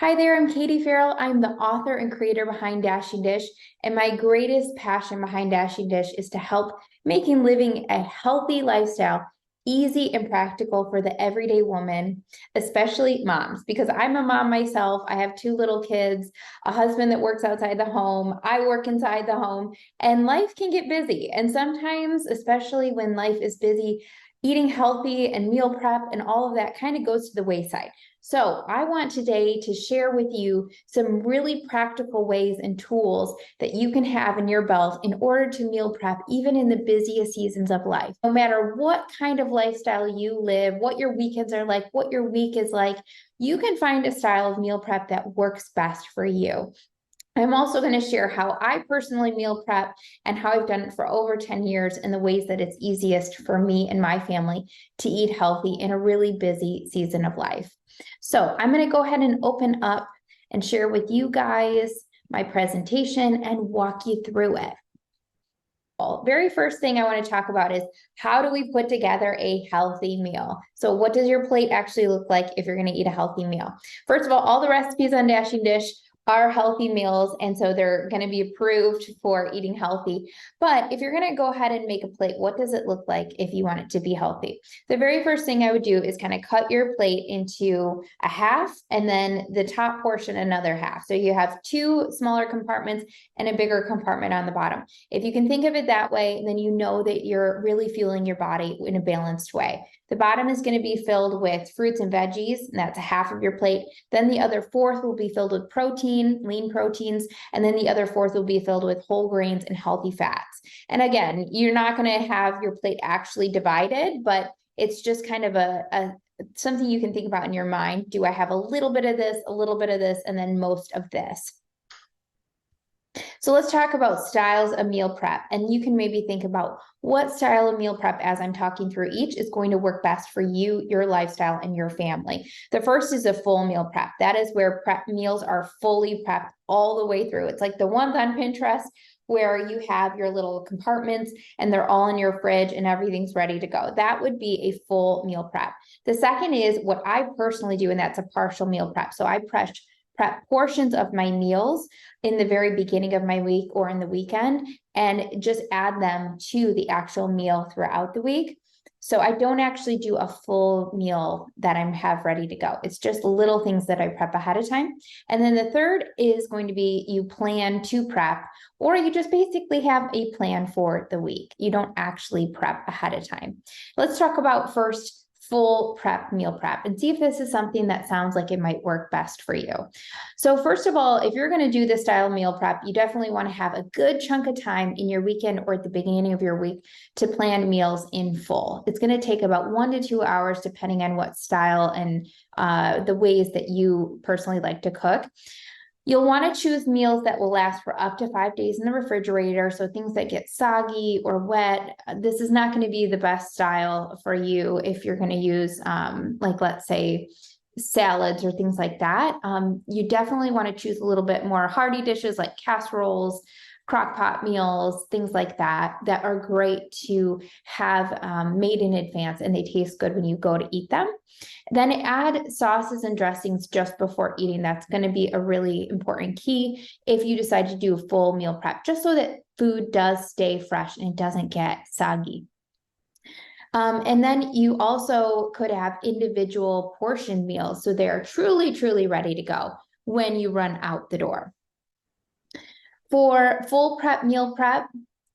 Hi there, I'm Katie Farrell. I'm the author and creator behind Dashing Dish, and my greatest passion behind Dashing Dish is to help making living a healthy lifestyle easy and practical for the everyday woman, especially moms, because I'm a mom myself. I have two little kids, a husband that works outside the home, I work inside the home, and life can get busy. And sometimes, especially when life is busy, eating healthy and meal prep and all of that kind of goes to the wayside. So I want today to share with you some really practical ways and tools that you can have in your belt in order to meal prep, even in the busiest seasons of life. No matter what kind of lifestyle you live, what your weekends are like, what your week is like, you can find a style of meal prep that works best for you. I'm also going to share how I personally meal prep and how I've done it for over 10 years and the ways that it's easiest for me and my family to eat healthy in a really busy season of life. So I'm going to go ahead and open up and share with you guys my presentation and walk you through it. Very first thing I want to talk about is how do we put together a healthy meal? So what does your plate actually look like if you're going to eat a healthy meal? First of all the recipes on Dashing Dish are healthy meals, and so they're going to be approved for eating healthy. But if you're going to go ahead and make a plate, what does it look like if you want it to be healthy? The very first thing I would do is kind of cut your plate into a half and then the top portion another half. So you have two smaller compartments and a bigger compartment on the bottom. If you can think of it that way, then you know that you're really fueling your body in a balanced way. The bottom is going to be filled with fruits and veggies, and that's a half of your plate. Then the other fourth will be filled with protein, lean proteins, and then the other fourth will be filled with whole grains and healthy fats. And again, you're not going to have your plate actually divided, but it's just kind of a something you can think about in your mind. Do I have a little bit of this, a little bit of this, and then most of this? So let's talk about styles of meal prep. And you can maybe think about what style of meal prep, as I'm talking through each, is going to work best for you, your lifestyle, and your family. The first is a full meal prep. That is where prep meals are fully prepped all the way through. It's like the ones on Pinterest where you have your little compartments and they're all in your fridge and everything's ready to go. That would be a full meal prep. The second is what I personally do, and that's a partial meal prep. So I prep portions of my meals in the very beginning of my week or in the weekend and just add them to the actual meal throughout the week. So I don't actually do a full meal that I have ready to go. It's just little things that I prep ahead of time. And then the third is going to be you plan to prep, or you just basically have a plan for the week. You don't actually prep ahead of time. Let's talk about first full prep meal prep and see if this is something that sounds like it might work best for you. So first of all, if you're going to do this style meal prep, you definitely want to have a good chunk of time in your weekend or at the beginning of your week to plan meals in full. It's going to take about 1 to 2 hours depending on what style and the ways that you personally like to cook. You'll want to choose meals that will last for up to 5 days in the refrigerator. So things that get soggy or wet, this is not going to be the best style for you if you're going to use, like, let's say, salads or things like that. You definitely want to choose a little bit more hearty dishes like casseroles, crock pot meals, things like that, that are great to have made in advance and they taste good when you go to eat them. Then add sauces and dressings just before eating. That's going to be a really important key if you decide to do a full meal prep, just so that food does stay fresh and it doesn't get soggy. And then you also could have individual portion meals, so they are truly, truly ready to go when you run out the door. For full prep meal prep,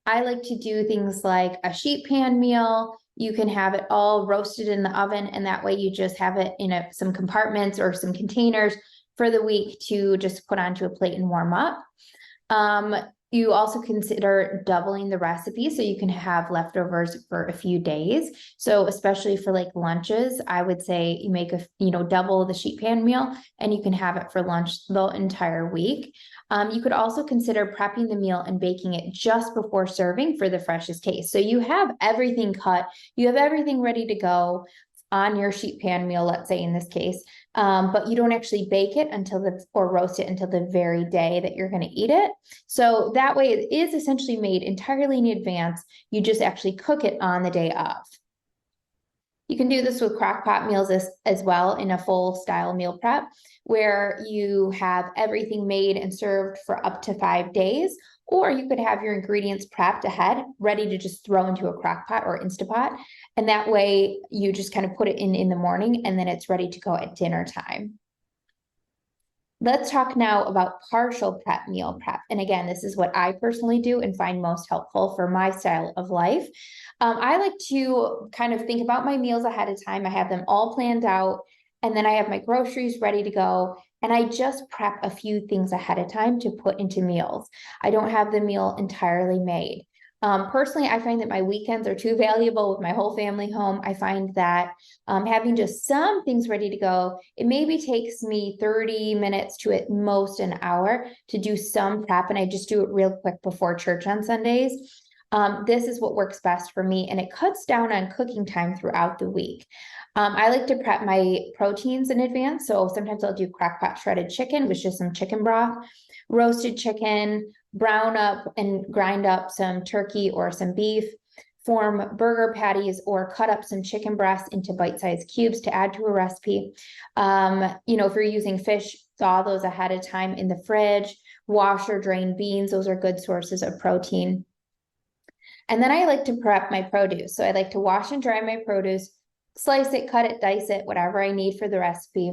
I like to do things like a sheet pan meal. You can have it all roasted in the oven, and that way you just have it in some compartments or some containers for the week to just put onto a plate and warm up. You also consider doubling the recipe so you can have leftovers for a few days. So especially for like lunches, I would say you make double the sheet pan meal and you can have it for lunch the entire week. You could also consider prepping the meal and baking it just before serving for the freshest taste. So you have everything cut, you have everything ready to go on your sheet pan meal, let's say in this case, but you don't actually bake it or roast it until the very day that you're going to eat it. So that way it is essentially made entirely in advance. You just actually cook it on the day of. You can do this with crock pot meals as well in a full style meal prep where you have everything made and served for up to 5 days, or you could have your ingredients prepped ahead, ready to just throw into a crock pot or Instapot. And that way you just kind of put it in the morning and then it's ready to go at dinner time. Let's talk now about partial prep meal prep. And again, this is what I personally do and find most helpful for my style of life. I like to kind of think about my meals ahead of time. I have them all planned out, and then I have my groceries ready to go. And I just prep a few things ahead of time to put into meals. I don't have the meal entirely made. Personally, I find that my weekends are too valuable with my whole family home. I find that having just some things ready to go, it maybe takes me 30 minutes to at most an hour to do some prep, and I just do it real quick before church on Sundays. This is what works best for me, and it cuts down on cooking time throughout the week. I like to prep my proteins in advance, so sometimes I'll do crock pot shredded chicken with just some chicken broth, roasted chicken, brown up and grind up some turkey or some beef, form burger patties, or cut up some chicken breasts into bite-sized cubes to add to a recipe. If you're using fish, thaw those ahead of time in the fridge, wash or drain beans. Those are good sources of protein. And then I like to prep my produce. So I like to wash and dry my produce, slice it, cut it, dice it, whatever I need for the recipe.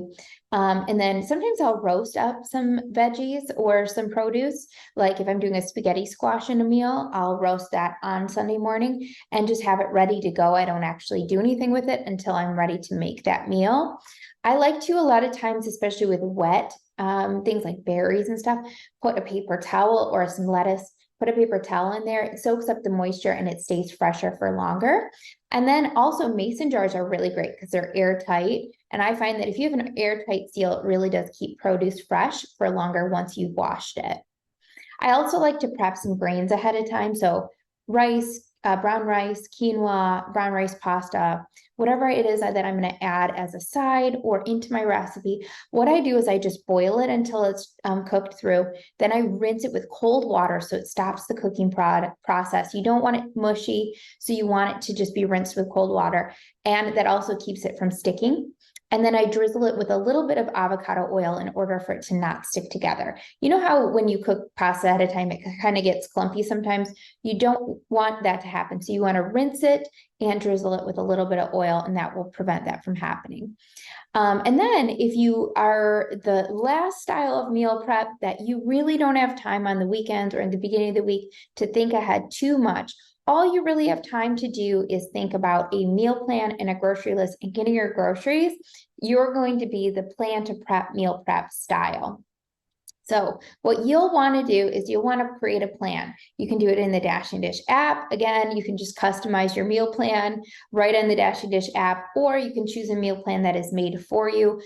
And then sometimes I'll roast up some veggies or some produce. Like if I'm doing a spaghetti squash in a meal, I'll roast that on Sunday morning and just have it ready to go. I don't actually do anything with it until I'm ready to make that meal. I like to, a lot of times, especially with wet things like berries and stuff, put a paper towel or some lettuce, put a paper towel in there. It soaks up the moisture and it stays fresher for longer. And then also mason jars are really great because they're airtight. And I find that if you have an airtight seal, it really does keep produce fresh for longer once you've washed it. I also like to prep some grains ahead of time. So rice, brown rice, quinoa, brown rice pasta, whatever it is that I'm going to add as a side or into my recipe. What I do is I just boil it until it's cooked through. Then I rinse it with cold water so it stops the cooking process. You don't want it mushy, so you want it to just be rinsed with cold water. And that also keeps it from sticking. And then I drizzle it with a little bit of avocado oil in order for it to not stick together. You know how when you cook pasta ahead of time, it kind of gets clumpy sometimes? You don't want that to happen. So you want to rinse it and drizzle it with a little bit of oil, and that will prevent that from happening. And then if you are the last style of meal prep that you really don't have time on the weekends or in the beginning of the week to think ahead too much, all you really have time to do is think about a meal plan and a grocery list and getting your groceries. You're going to be the plan to prep meal prep style. So what you'll want to do is you'll want to create a plan. You can do it in the Dash and Dish app. Again, you can just customize your meal plan right in the Dash and Dish app, or you can choose a meal plan that is made for you.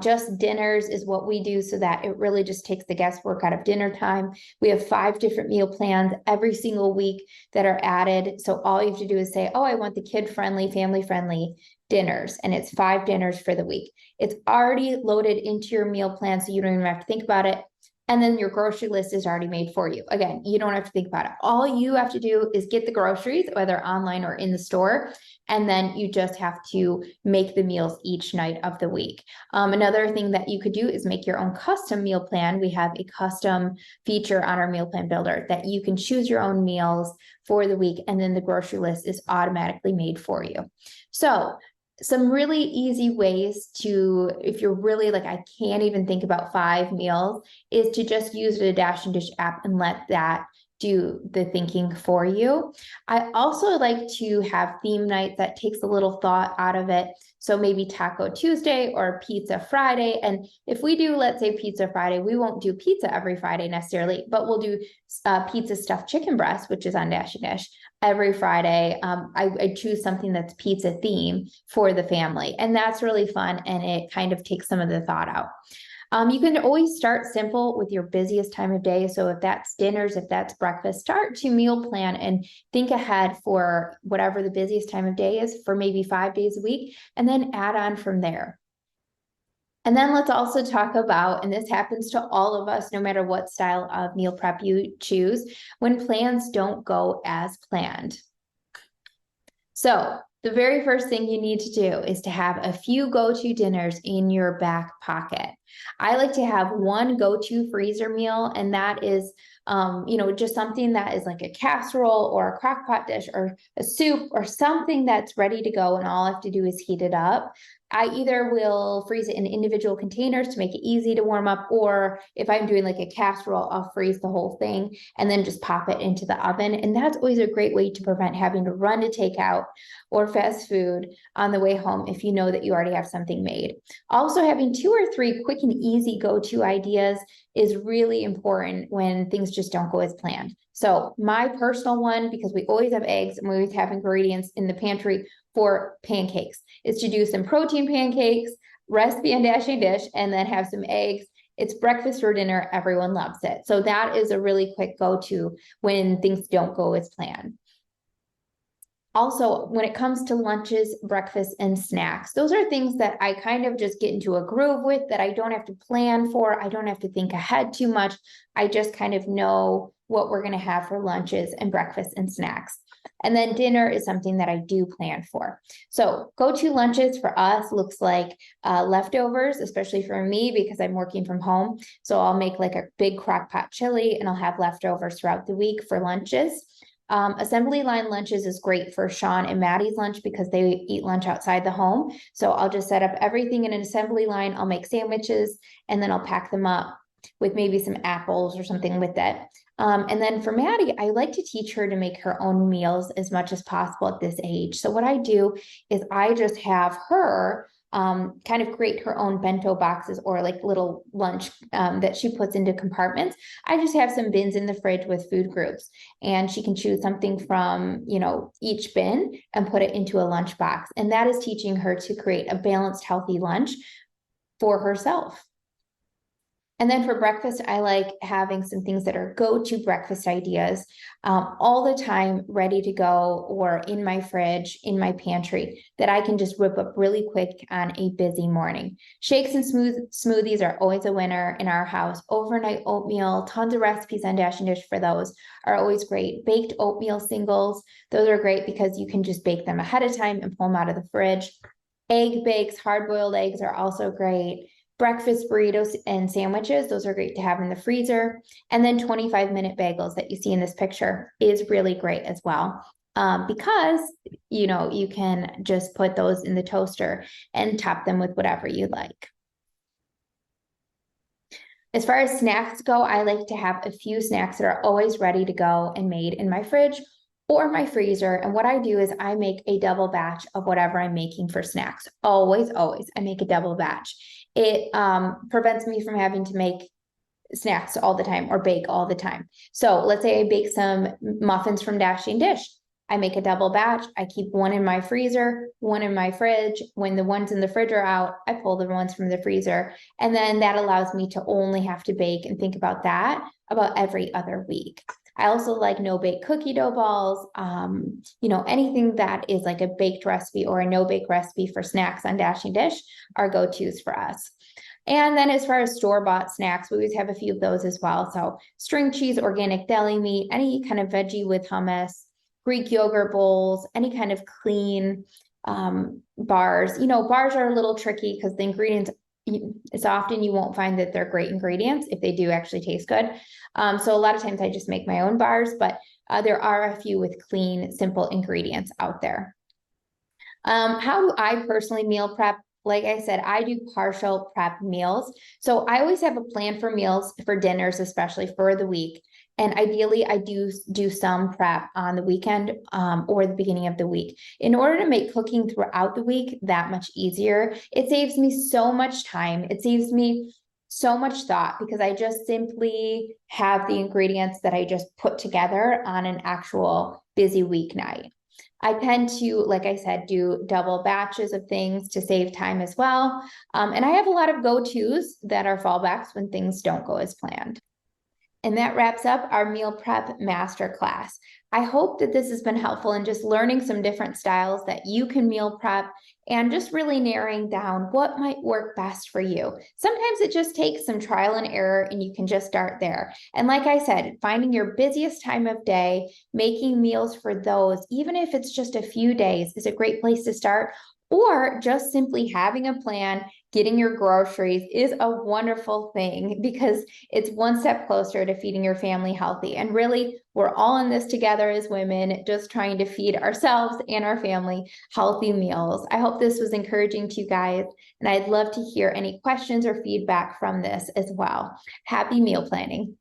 Just dinners is what we do so that it really just takes the guesswork out of dinner time. We have 5 different meal plans every single week that are added. So all you have to do is say, oh, I want the kid-friendly, family-friendly dinners, and it's 5 dinners for the week. It's already loaded into your meal plan, so you don't even have to think about it. And then your grocery list is already made for you. Again, you don't have to think about it. All you have to do is get the groceries, whether online or in the store, and then you just have to make the meals each night of the week. Another thing that you could do is make your own custom meal plan. We have a custom feature on our meal plan builder that you can choose your own meals for the week, and then the grocery list is automatically made for you. So some really easy ways to, if you're really like, I can't even think about 5 meals, is to just use the Dash and Dish app and let that do the thinking for you. I also like to have theme nights that takes a little thought out of it. So maybe Taco Tuesday or Pizza Friday. And if we do, let's say Pizza Friday, we won't do pizza every Friday necessarily, but we'll do pizza stuffed chicken breast, which is on Dash and Dish, every Friday. I choose something that's pizza theme for the family. And that's really fun. And it kind of takes some of the thought out. You can always start simple with your busiest time of day. So if that's dinners, if that's breakfast, start to meal plan and think ahead for whatever the busiest time of day is for maybe 5 days a week, and then add on from there. And then let's also talk about, and this happens to all of us, no matter what style of meal prep you choose, when plans don't go as planned. So The very first thing you need to do is to have a few go-to dinners in your back pocket. I like to have one go-to freezer meal, and that is, just something that is like a casserole or a crock pot dish or a soup or something that's ready to go, and all I have to do is heat it up. I either will freeze it in individual containers to make it easy to warm up, or if I'm doing like a casserole, I'll freeze the whole thing and then just pop it into the oven. And that's always a great way to prevent having to run to takeout or fast food on the way home if you know that you already have something made. Also, having 2 or 3 quick and easy go-to ideas is really important when things just don't go as planned. So my personal one, because we always have eggs and we always have ingredients in the pantry for pancakes, is to do some protein pancakes, recipe on Dashing Dish, and then have some eggs. It's breakfast or dinner. Everyone loves it. So that is a really quick go-to when things don't go as planned. Also, when it comes to lunches, breakfast, and snacks, those are things that I kind of just get into a groove with, that I don't have to plan for. I don't have to think ahead too much. I just kind of know what we're going to have for lunches and breakfast and snacks. And then dinner is something that I do plan for. So go-to lunches for us looks like leftovers, especially for me because I'm working from home. So I'll make like a big crock pot chili and I'll have leftovers throughout the week for lunches. Assembly line lunches is great for Sean and Maddie's lunch because they eat lunch outside the home. So I'll just set up everything in an assembly line. I'll make sandwiches and then I'll pack them up with maybe some apples or something with it. And then for Maddie, I like to teach her to make her own meals as much as possible at this age. So what I do is I just have her kind of create her own bento boxes or like little lunch that she puts into compartments. I just have some bins in the fridge with food groups, and she can choose something from, each bin and put it into a lunch box. And that is teaching her to create a balanced, healthy lunch for herself. And then for breakfast, I like having some things that are go-to breakfast ideas all the time, ready to go, or in my fridge, in my pantry, that I can just whip up really quick on a busy morning. Shakes and smoothies are always a winner in our house. Overnight oatmeal, tons of recipes on Dashing Dish for those are always great. Baked oatmeal singles, those are great because you can just bake them ahead of time and pull them out of the fridge. Egg bakes, hard-boiled eggs are also great. Breakfast burritos and sandwiches, those are great to have in the freezer. And then 25-minute bagels that you see in this picture is really great as well. Because, you can just put those in the toaster and top them with whatever you like. As far as snacks go, I like to have a few snacks that are always ready to go and made in my fridge or my freezer. And what I do is I make a double batch of whatever I'm making for snacks. Always, I make a double batch. It prevents me from having to make snacks all the time or bake all the time. So let's say I bake some muffins from Dashing Dish. I make a double batch. I keep one in my freezer, one in my fridge. When the ones in the fridge are out, I pull the ones from the freezer. And then that allows me to only have to bake and think about that about every other week. I also like no-bake cookie dough balls, anything that is like a baked recipe or a no-bake recipe for snacks on Dashing Dish are go-tos for us. And then as far as store-bought snacks, we always have a few of those as well. So string cheese, organic deli meat, any kind of veggie with hummus, Greek yogurt bowls, any kind of clean bars. Bars are a little tricky because the ingredients, it's often you won't find that they're great ingredients if they do actually taste good. So a lot of times I just make my own bars, but there are a few with clean, simple ingredients out there. How do I personally meal prep? Like I said, I do partial prep meals. So I always have a plan for meals for dinners, especially for the week. And ideally, I do some prep on the weekend or the beginning of the week in order to make cooking throughout the week that much easier. It saves me so much time. It saves me so much thought because I just simply have the ingredients that I just put together on an actual busy weeknight. I tend to, like I said, do double batches of things to save time as well. And I have a lot of go-tos that are fallbacks when things don't go as planned. And that wraps up our meal prep masterclass. I hope that this has been helpful in just learning some different styles that you can meal prep and just really narrowing down what might work best for you. Sometimes it just takes some trial and error and you can just start there. And like I said, finding your busiest time of day, making meals for those, even if it's just a few days, is a great place to start. Or just simply having a plan, getting your groceries is a wonderful thing because it's one step closer to feeding your family healthy. And really, we're all in this together as women, just trying to feed ourselves and our family healthy meals. I hope this was encouraging to you guys, and I'd love to hear any questions or feedback from this as well. Happy meal planning.